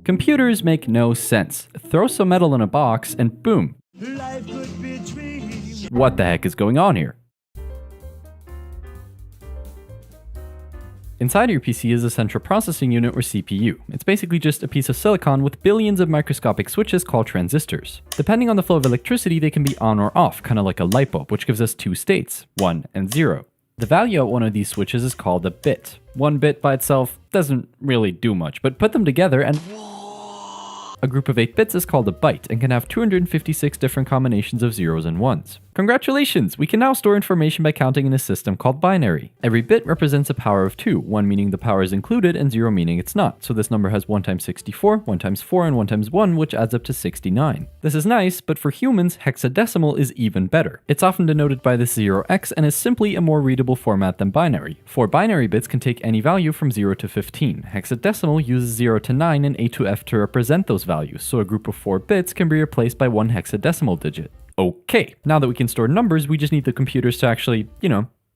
Computers make no sense. Throw some metal in a box and boom. What the heck is going on here? Inside your PC is a central processing unit or CPU. It's basically just a piece of silicon with billions of microscopic switches called transistors. Depending on the flow of electricity, they can be on or off, kind of like a light bulb, which gives us two states, 1 and 0. The value at one of these switches is called a bit. One bit by itself doesn't really do much, but put them together and a group of 8 bits is called a byte and can have 256 different combinations of zeros and ones. Congratulations! We can now store information by counting in a system called binary. Every bit represents a power of 2, 1 meaning the power is included and 0 meaning it's not. So this number has 1 times 64, 1 times 4, and 1 times 1, which adds up to 69. This is nice, but for humans, hexadecimal is even better. It's often denoted by this 0x and is simply a more readable format than binary. 4 binary bits can take any value from 0 to 15. Hexadecimal uses 0 to 9 and A to F to represent those values, so a group of 4 bits can be replaced by one hexadecimal digit. Okay, now that we can store numbers, we just need the computers to actually,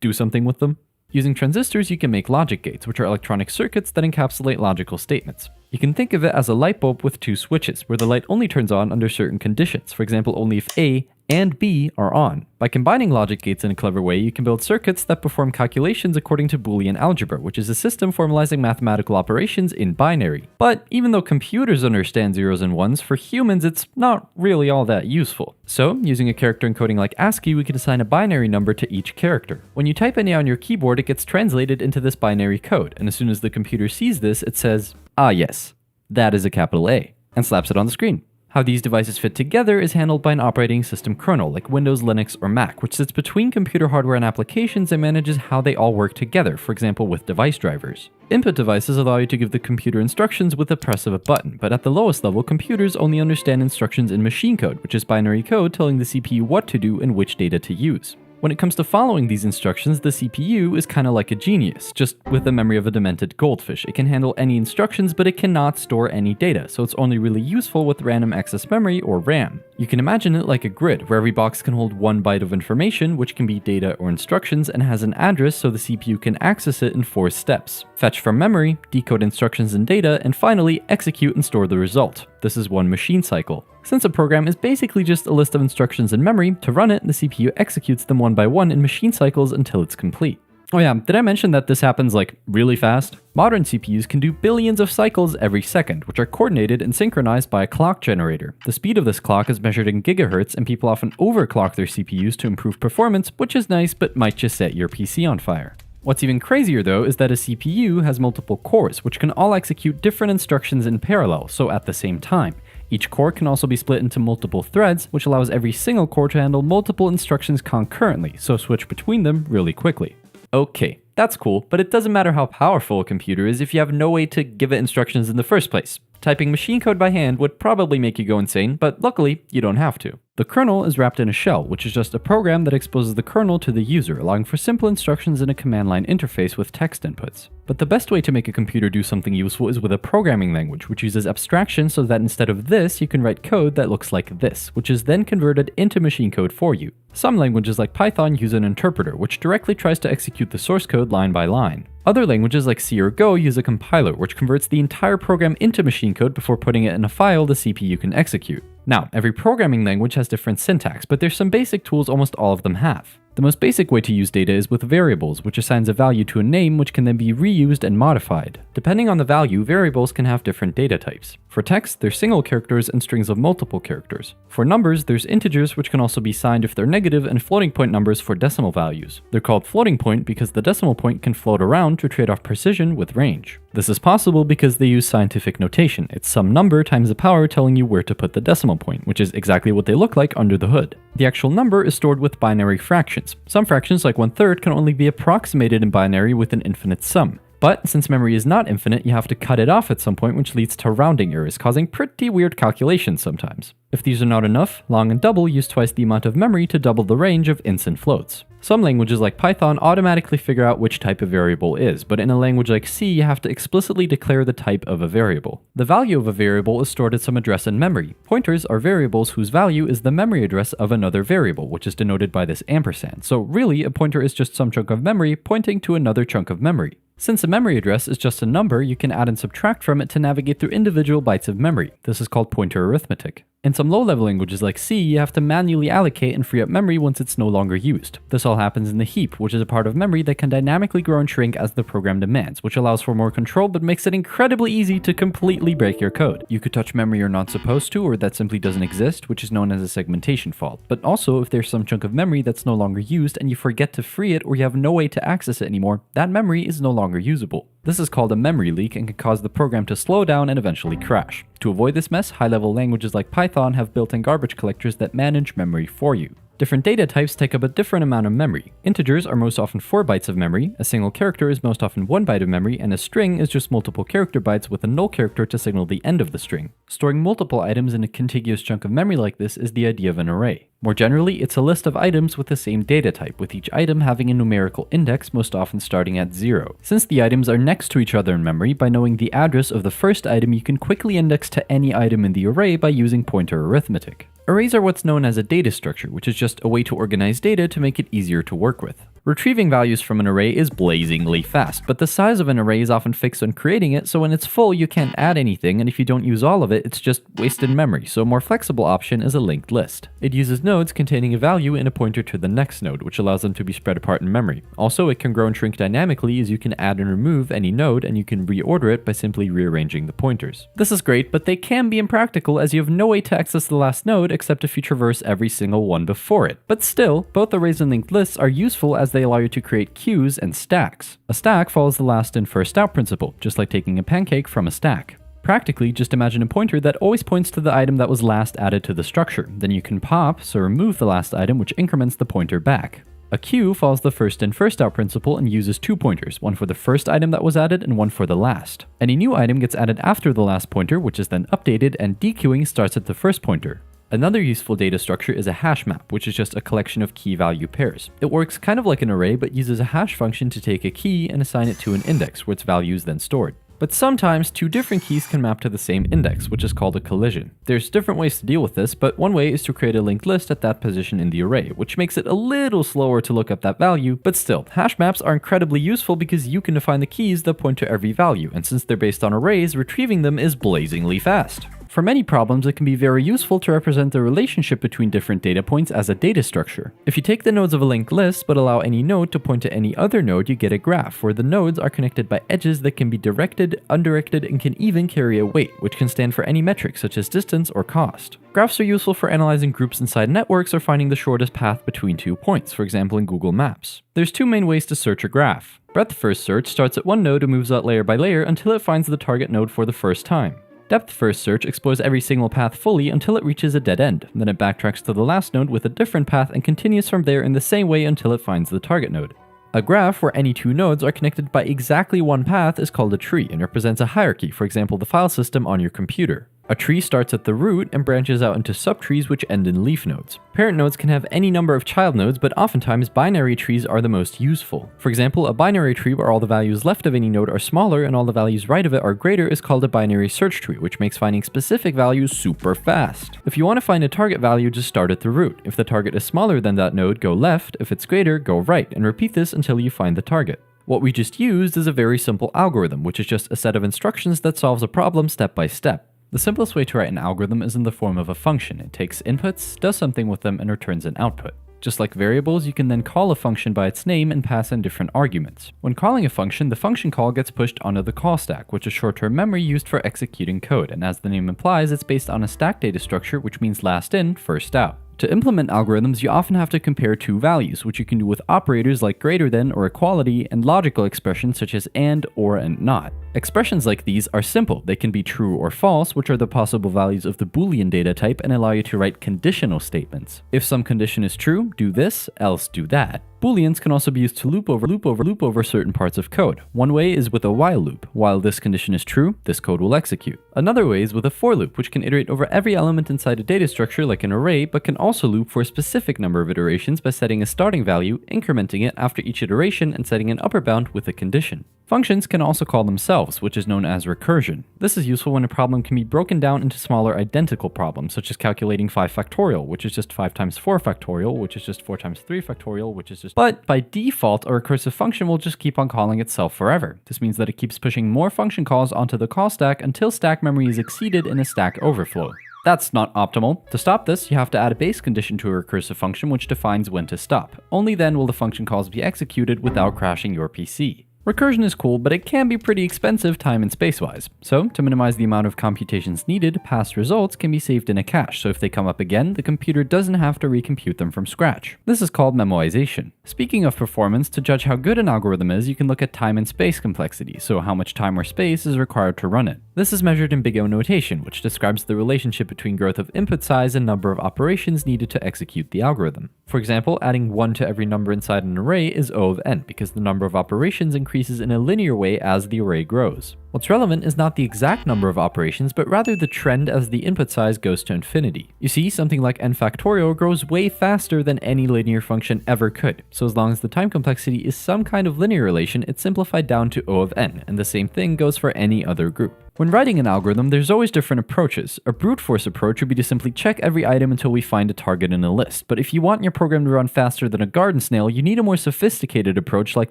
do something with them. Using transistors, you can make logic gates, which are electronic circuits that encapsulate logical statements. You can think of it as a light bulb with 2 switches, where the light only turns on under certain conditions, for example, only if A and B are on. By combining logic gates in a clever way, you can build circuits that perform calculations according to Boolean Algebra, which is a system formalizing mathematical operations in binary. But even though computers understand zeros and ones, for humans it's not really all that useful. So, using a character encoding like ASCII, we can assign a binary number to each character. When you type in A on your keyboard, it gets translated into this binary code, and as soon as the computer sees this, it says, "Ah yes, that is a capital A," and slaps it on the screen. How these devices fit together is handled by an operating system kernel like Windows, Linux, or Mac, which sits between computer hardware and applications and manages how they all work together, for example with device drivers. Input devices allow you to give the computer instructions with the press of a button, but at the lowest level, computers only understand instructions in machine code, which is binary code telling the CPU what to do and which data to use. When it comes to following these instructions, the CPU is kind of like a genius, just with the memory of a demented goldfish. It can handle any instructions, but it cannot store any data, so it's only really useful with random access memory or RAM. You can imagine it like a grid, where every box can hold 1 byte of information, which can be data or instructions, and has an address so the CPU can access it in 4 steps. Fetch from memory, decode instructions and data, and finally execute and store the result. This is one machine cycle. Since a program is basically just a list of instructions in memory, to run it, the CPU executes them one by one in machine cycles until it's complete. Oh yeah, did I mention that this happens really fast? Modern CPUs can do billions of cycles every second, which are coordinated and synchronized by a clock generator. The speed of this clock is measured in gigahertz, and people often overclock their CPUs to improve performance, which is nice but might just set your PC on fire. What's even crazier though is that a CPU has multiple cores, which can all execute different instructions in parallel, so at the same time. Each core can also be split into multiple threads, which allows every single core to handle multiple instructions concurrently, so switch between them really quickly. Okay, that's cool, but it doesn't matter how powerful a computer is if you have no way to give it instructions in the first place. Typing machine code by hand would probably make you go insane, but luckily, you don't have to. The kernel is wrapped in a shell, which is just a program that exposes the kernel to the user, allowing for simple instructions in a command line interface with text inputs. But the best way to make a computer do something useful is with a programming language, which uses abstraction so that instead of this, you can write code that looks like this, which is then converted into machine code for you. Some languages like Python use an interpreter, which directly tries to execute the source code line by line. Other languages like C or Go use a compiler, which converts the entire program into machine code before putting it in a file the CPU can execute. Now, every programming language has different syntax, but there's some basic tools almost all of them have. The most basic way to use data is with variables, which assigns a value to a name which can then be reused and modified. Depending on the value, variables can have different data types. For text, there's single characters and strings of multiple characters. For numbers, there's integers which can also be signed if they're negative, and floating point numbers for decimal values. They're called floating point because the decimal point can float around to trade off precision with range. This is possible because they use scientific notation. It's some number times the power telling you where to put the decimal point, which is exactly what they look like under the hood. The actual number is stored with binary fractions. Some fractions, like 1/3, can only be approximated in binary with an infinite sum. But since memory is not infinite, you have to cut it off at some point, which leads to rounding errors, causing pretty weird calculations sometimes. If these are not enough, long and double use twice the amount of memory to double the range of ints and floats. Some languages like Python automatically figure out which type a variable is, but in a language like C, you have to explicitly declare the type of a variable. The value of a variable is stored at some address in memory. Pointers are variables whose value is the memory address of another variable, which is denoted by this ampersand. So really, a pointer is just some chunk of memory pointing to another chunk of memory. Since a memory address is just a number, you can add and subtract from it to navigate through individual bytes of memory. This is called pointer arithmetic. In some low-level languages like C, you have to manually allocate and free up memory once it's no longer used. This all happens in the heap, which is a part of memory that can dynamically grow and shrink as the program demands, which allows for more control but makes it incredibly easy to completely break your code. You could touch memory you're not supposed to, or that simply doesn't exist, which is known as a segmentation fault. But also, if there's some chunk of memory that's no longer used and you forget to free it or you have no way to access it anymore, that memory is no longer usable. This is called a memory leak and can cause the program to slow down and eventually crash. To avoid this mess, high-level languages like Python have built-in garbage collectors that manage memory for you. Different data types take up a different amount of memory. Integers are most often 4 bytes of memory, a single character is most often 1 byte of memory, and a string is just multiple character bytes with a null character to signal the end of the string. Storing multiple items in a contiguous chunk of memory like this is the idea of an array. More generally, it's a list of items with the same data type, with each item having a numerical index, most often starting at 0. Since the items are next to each other in memory, by knowing the address of the first item, you can quickly index to any item in the array by using pointer arithmetic. Arrays are what's known as a data structure, which is just a way to organize data to make it easier to work with. Retrieving values from an array is blazingly fast, but the size of an array is often fixed when creating it, so when it's full you can't add anything, and if you don't use all of it, it's just wasted memory, so a more flexible option is a linked list. It uses nodes containing a value and a pointer to the next node, which allows them to be spread apart in memory. Also, it can grow and shrink dynamically as you can add and remove any node, and you can reorder it by simply rearranging the pointers. This is great, but they can be impractical as you have no way to access the last node except if you traverse every single one before it. But still, both arrays and linked lists are useful as they allow you to create queues and stacks. A stack follows the last in first out principle, just like taking a pancake from a stack. Practically, just imagine a pointer that always points to the item that was last added to the structure. Then you can pop, so remove the last item, which increments the pointer back. A queue follows the first in first out principle and uses 2 pointers, one for the first item that was added and one for the last. Any new item gets added after the last pointer, which is then updated, and dequeuing starts at the first pointer. Another useful data structure is a hash map, which is just a collection of key value pairs. It works kind of like an array, but uses a hash function to take a key and assign it to an index, where its value is then stored. But sometimes 2 different keys can map to the same index, which is called a collision. There's different ways to deal with this, but one way is to create a linked list at that position in the array, which makes it a little slower to look up that value, but still, hash maps are incredibly useful because you can define the keys that point to every value, and since they're based on arrays, retrieving them is blazingly fast. For many problems, it can be very useful to represent the relationship between different data points as a data structure. If you take the nodes of a linked list but allow any node to point to any other node, you get a graph where the nodes are connected by edges that can be directed, undirected, and can even carry a weight, which can stand for any metric such as distance or cost. Graphs are useful for analyzing groups inside networks or finding the shortest path between 2 points, for example in Google Maps. There's 2 main ways to search a graph. Breadth first search starts at one node and moves out layer by layer until it finds the target node for the first time. Depth first search explores every single path fully until it reaches a dead end. Then it backtracks to the last node with a different path and continues from there in the same way until it finds the target node. A graph where any 2 nodes are connected by exactly one path is called a tree and represents a hierarchy, for example the file system on your computer. A tree starts at the root and branches out into subtrees which end in leaf nodes. Parent nodes can have any number of child nodes, but oftentimes binary trees are the most useful. For example, a binary tree where all the values left of any node are smaller and all the values right of it are greater is called a binary search tree, which makes finding specific values super fast. If you want to find a target value, just start at the root. If the target is smaller than that node, go left. If it's greater, go right, and repeat this until you find the target. What we just used is a very simple algorithm, which is just a set of instructions that solves a problem step by step. The simplest way to write an algorithm is in the form of a function. It takes inputs, does something with them, and returns an output. Just like variables, you can then call a function by its name and pass in different arguments. When calling a function, the function call gets pushed onto the call stack, which is short-term memory used for executing code, and as the name implies, it's based on a stack data structure, which means last in, first out. To implement algorithms, you often have to compare 2 values, which you can do with operators like greater than or equality, and logical expressions such as and, or, and not. Expressions like these are simple. They can be true or false, which are the possible values of the Boolean data type, and allow you to write conditional statements. If some condition is true, do this, else do that. Booleans can also be used to loop over certain parts of code. One way is with a while loop. While this condition is true, this code will execute. Another way is with a for loop, which can iterate over every element inside a data structure like an array, but can also loop for a specific number of iterations by setting a starting value, incrementing it after each iteration, and setting an upper bound with a condition. Functions can also call themselves, which is known as recursion. This is useful when a problem can be broken down into smaller identical problems, such as calculating 5 factorial, which is just 5 times 4 factorial, which is just 4 times 3 factorial, which is just... But by default, a recursive function will just keep on calling itself forever. This means that it keeps pushing more function calls onto the call stack until stack memory is exceeded in a stack overflow. That's not optimal. To stop this, you have to add a base condition to a recursive function which defines when to stop. Only then will the function calls be executed without crashing your PC. Recursion is cool, but it can be pretty expensive time and space-wise. So, to minimize the amount of computations needed, past results can be saved in a cache, so if they come up again, the computer doesn't have to recompute them from scratch. This is called memoization. Speaking of performance, to judge how good an algorithm is, you can look at time and space complexity, so how much time or space is required to run it. This is measured in big O notation, which describes the relationship between growth of input size and number of operations needed to execute the algorithm. For example, adding 1 to every number inside an array is O of n, because the number of operations increases in a linear way as the array grows. What's relevant is not the exact number of operations, but rather the trend as the input size goes to infinity. You see, something like n factorial grows way faster than any linear function ever could, so as long as the time complexity is some kind of linear relation, it's simplified down to O of n, and the same thing goes for any other group. When writing an algorithm, there's always different approaches. A brute force approach would be to simply check every item until we find a target in a list, but if you want your program to run faster than a garden snail, you need a more sophisticated approach like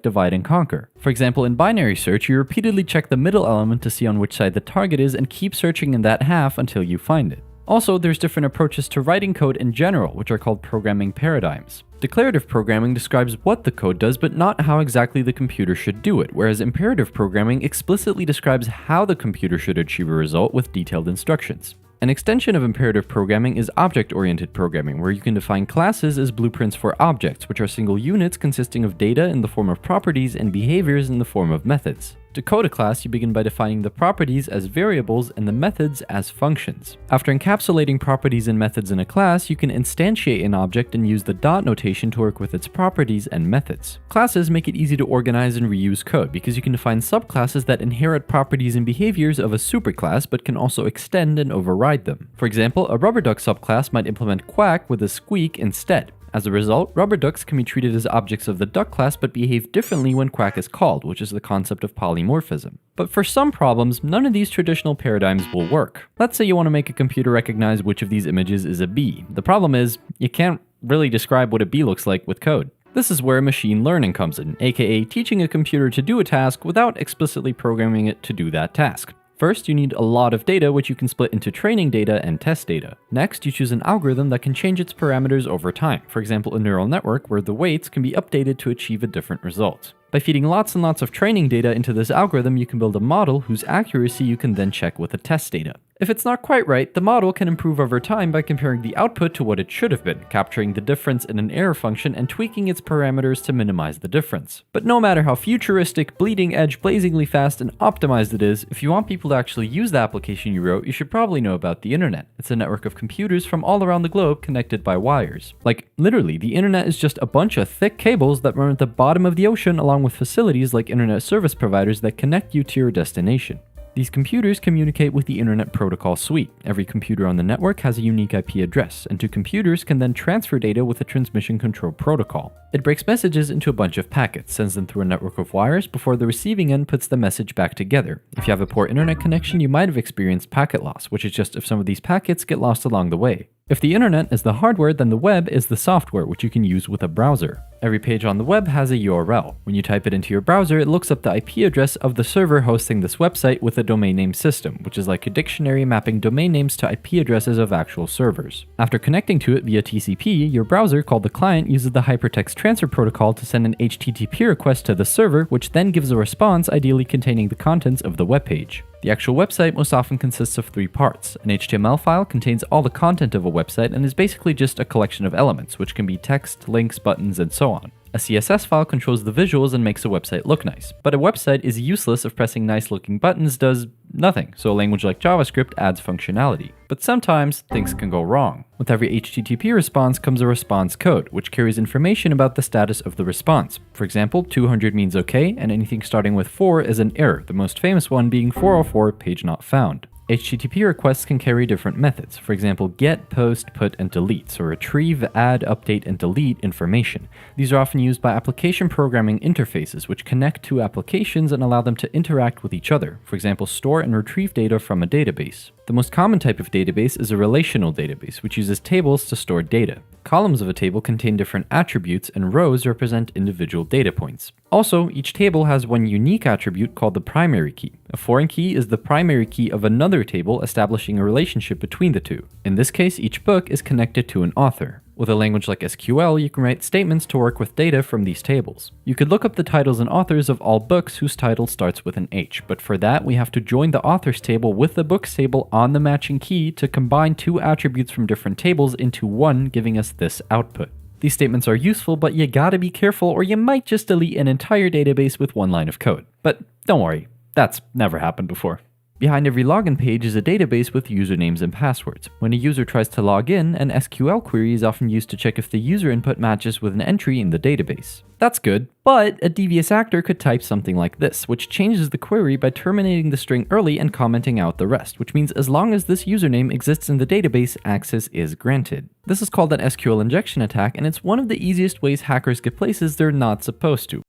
divide and conquer. For example, in binary search, you repeatedly check the middle element to see on which side the target is and keep searching in that half until you find it. Also, there's different approaches to writing code in general, which are called programming paradigms. Declarative programming describes what the code does, but not how exactly the computer should do it, whereas imperative programming explicitly describes how the computer should achieve a result with detailed instructions. An extension of imperative programming is object-oriented programming, where you can define classes as blueprints for objects, which are single units consisting of data in the form of properties and behaviors in the form of methods. To code a class, you begin by defining the properties as variables and the methods as functions. After encapsulating properties and methods in a class, you can instantiate an object and use the dot notation to work with its properties and methods. Classes make it easy to organize and reuse code because you can define subclasses that inherit properties and behaviors of a superclass but can also extend and override them. For example, a rubber duck subclass might implement quack with a squeak instead. As a result, rubber ducks can be treated as objects of the duck class but behave differently when quack is called, which is the concept of polymorphism. But for some problems, none of these traditional paradigms will work. Let's say you want to make a computer recognize which of these images is a bee. The problem is, you can't really describe what a bee looks like with code. This is where machine learning comes in, aka teaching a computer to do a task without explicitly programming it to do that task. First, you need a lot of data, which you can split into training data and test data. Next, you choose an algorithm that can change its parameters over time. For example, a neural network where the weights can be updated to achieve a different result. By feeding lots and lots of training data into this algorithm, you can build a model whose accuracy you can then check with the test data. If it's not quite right, the model can improve over time by comparing the output to what it should have been, capturing the difference in an error function and tweaking its parameters to minimize the difference. But no matter how futuristic, bleeding edge, blazingly fast, and optimized it is, if you want people to actually use the application you wrote, you should probably know about the internet. It's a network of computers from all around the globe connected by wires. Like, literally, the internet is just a bunch of thick cables that run at the bottom of the ocean along with facilities like internet service providers that connect you to your destination. These computers communicate with the Internet Protocol Suite. Every computer on the network has a unique IP address, and two computers can then transfer data with a transmission control protocol. It breaks messages into a bunch of packets, sends them through a network of wires before the receiving end puts the message back together. If you have a poor internet connection, you might have experienced packet loss, which is just if some of these packets get lost along the way. If the internet is the hardware, then the web is the software, which you can use with a browser. Every page on the web has a URL. When you type it into your browser, it looks up the IP address of the server hosting this website with a domain name system, which is like a dictionary mapping domain names to IP addresses of actual servers. After connecting to it via TCP, your browser, called the client, uses the hypertext transfer protocol to send an HTTP request to the server, which then gives a response ideally containing the contents of the web page. The actual website most often consists of 3 parts. An HTML file contains all the content of a website and is basically just a collection of elements, which can be text, links, buttons, and so on. A CSS file controls the visuals and makes a website look nice. But a website is useless if pressing nice looking buttons does nothing, so a language like JavaScript adds functionality. But sometimes things can go wrong. With every HTTP response comes a response code, which carries information about the status of the response. For example, 200 means OK, and anything starting with 4 is an error, the most famous one being 404, page not found. HTTP requests can carry different methods, for example get, post, put, and delete, so retrieve, add, update, and delete information. These are often used by application programming interfaces, which connect to applications and allow them to interact with each other, for example store and retrieve data from a database. The most common type of database is a relational database, which uses tables to store data. Columns of a table contain different attributes, and rows represent individual data points. Also, each table has one unique attribute called the primary key. A foreign key is the primary key of another table, establishing a relationship between the two. In this case, each book is connected to an author. With a language like SQL, you can write statements to work with data from these tables. You could look up the titles and authors of all books whose title starts with an H, but for that we have to join the authors table with the books table on the matching key to combine two attributes from different tables into one, giving us this output. These statements are useful, but you gotta be careful or you might just delete an entire database with one line of code. But don't worry, that's never happened before. Behind every login page is a database with usernames and passwords. When a user tries to log in, an SQL query is often used to check if the user input matches with an entry in the database. That's good, but a devious actor could type something like this, which changes the query by terminating the string early and commenting out the rest, which means as long as this username exists in the database, access is granted. This is called an SQL Injection Attack, and it's one of the easiest ways hackers get places they're not supposed to.